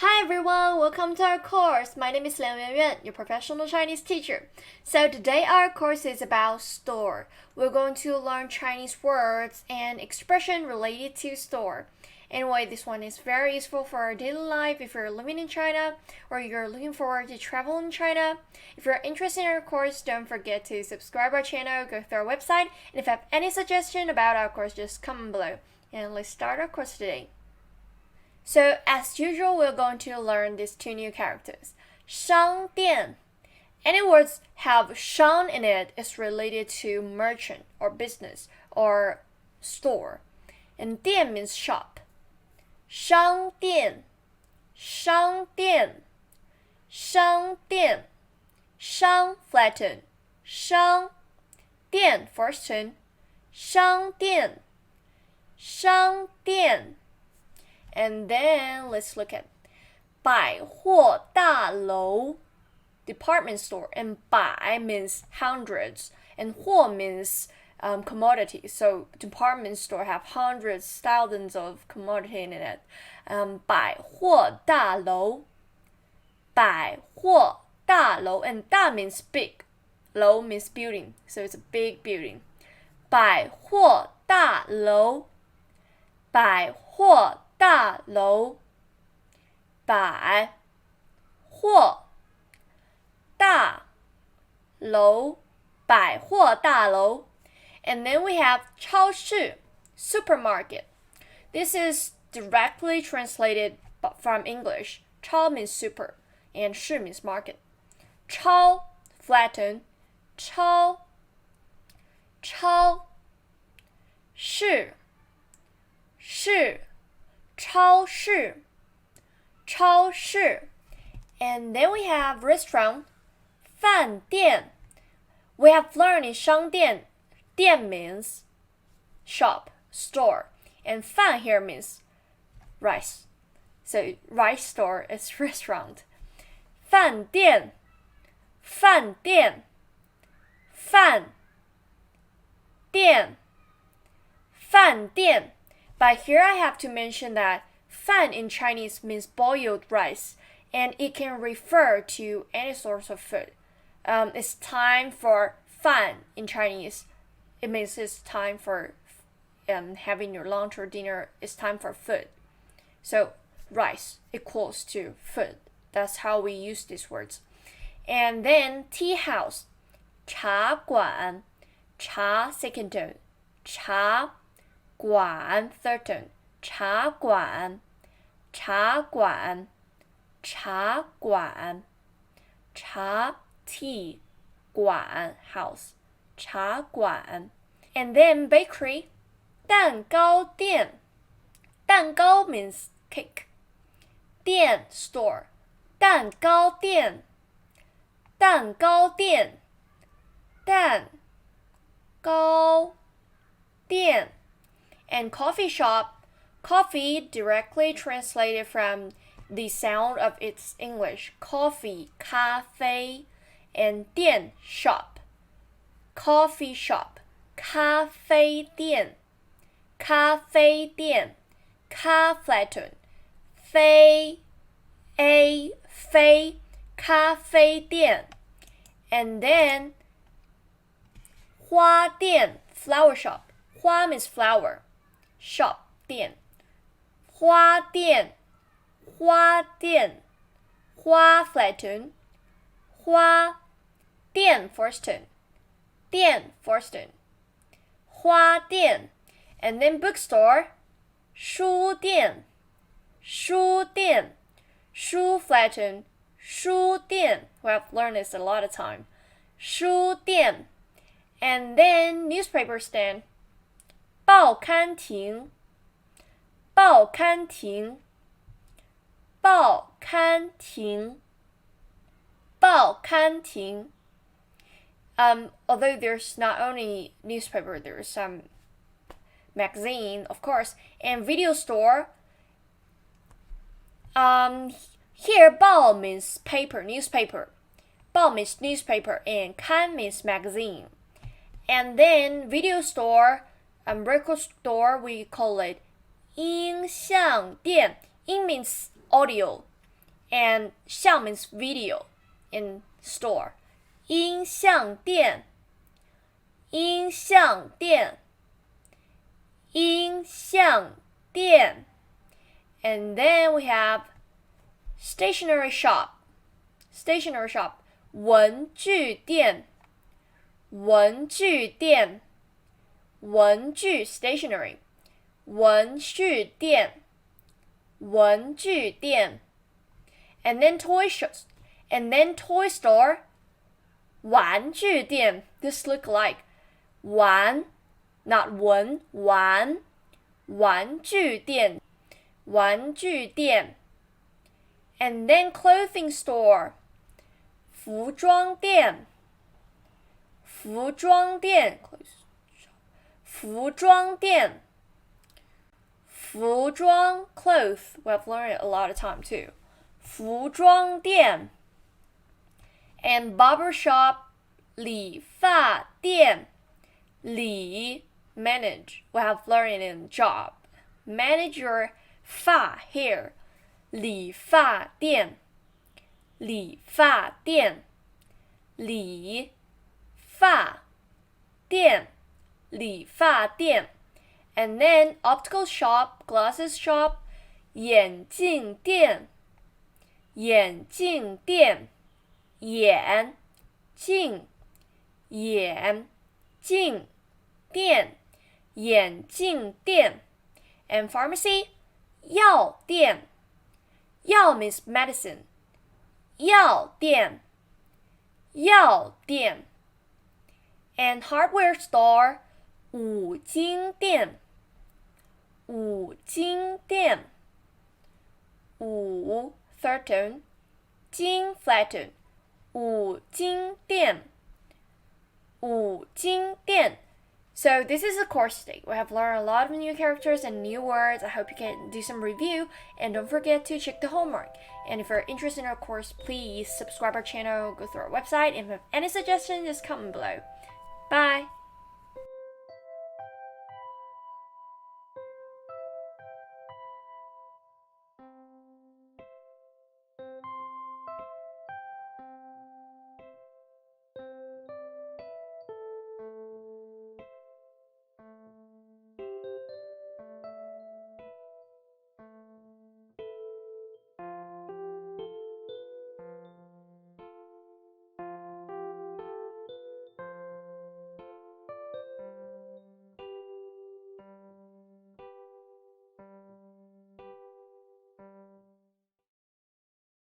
Hi everyone, welcome to our course. My name is Liang Yuanyuan, your professional Chinese teacher. So today our course is about store. We're going to learn Chinese words and expression related to store. Anyway, this one is very useful for our daily life if you're living in China or you're looking forward to travel in China. If you're interested in our course, don't forget to subscribe our channel, go through our website, and if you have any suggestion about our course, just comment below. And let's start our course today. So, as usual, we're going to learn these two new characters. 商店. Any words have 商 in it is related to merchant or business or store. And 店 means shop. 商店, 商店, 商店. 商 flatten. 商. 店 first tone. 商店, 商店. And then let's look at 百货大楼 department store, and 百 means hundreds and 货 means commodity. So department store have hundreds, thousands of commodity in it. 百货大楼 百货大楼 and 大 means big. 楼 means building, so it's a big building. 百货大楼百货大楼百货大楼百货大楼 And then we have 超市 supermarket. This is directly translated from English. 超 means super and 市 means market. 超 flatten. 超市超市 And then we have restaurant 饭店 We have learned in 商店 店 means shop, store, and 饭 here means rice. So rice store is restaurant. 饭店饭店饭店 But here I have to mention that 饭 in Chinese means boiled rice, and it can refer to any source of food. It's time for 饭 in Chinese. It means it's time for having your lunch or dinner. It's time for food. So rice equals to food. That's how we use these words. And then tea house, 茶馆 茶 second tone, 茶馆 third tone, 茶馆茶馆茶tea 馆 house 茶馆 And then bakery 蛋糕店蛋糕 means cake 店 store 蛋糕店蛋糕店蛋糕店 And coffee shop, coffee directly translated from the sound of its English, coffee, 咖啡, and 店 shop, coffee shop, 咖啡店咖flatten, 飞 咖啡店 And then 花店 flower shop, 花 means flower, shop 店花店花 flatten 花店 first tone 店 first tone 花店 And then bookstore 书店书flatten 书店 We have learned this a lot of time 书店 And then newspaper stand 报刊亭报刊亭Although there's not only newspaper, there's some magazine, of course, and video store. Here 报 means paper, newspaper. 报 means newspaper, and 刊 means magazine. And then video store, record store, we call it 音像店 In means audio. And 相 means video in store. 音像店，音像店，音像店。And then we have stationery shop. Stationery shop. 文具店，文具店，文具 stationery. 文具店，文具店。And then toy store. 玩具店. This look like 玩 not 文 玩 玩具店，玩具店。And then clothing store. 服装店，服装店，服装店，服装 cloth. We've learned it a lot of time too. 服装店。And barber shop. 理发店，理 manage. We have learned it in job. Manage your 发 hair. 理发店，理发店，理发店，理发店。And then optical shop, glasses shop, 眼镜店，眼镜店，眼镜，眼镜店，眼镜店。And pharmacy, 药店，药 means medicine. 药店，药店。And hardware store. 五金店，五金店。五 third tone. 金 flat tone. 五金店，五金店。So this is the course today. We have learned a lot of new characters and new words. I hope you can do some review and don't forget to check the homework. And if you're interested in our course, please subscribe our channel, go through our website, and if you have any suggestions, just comment below. Bye!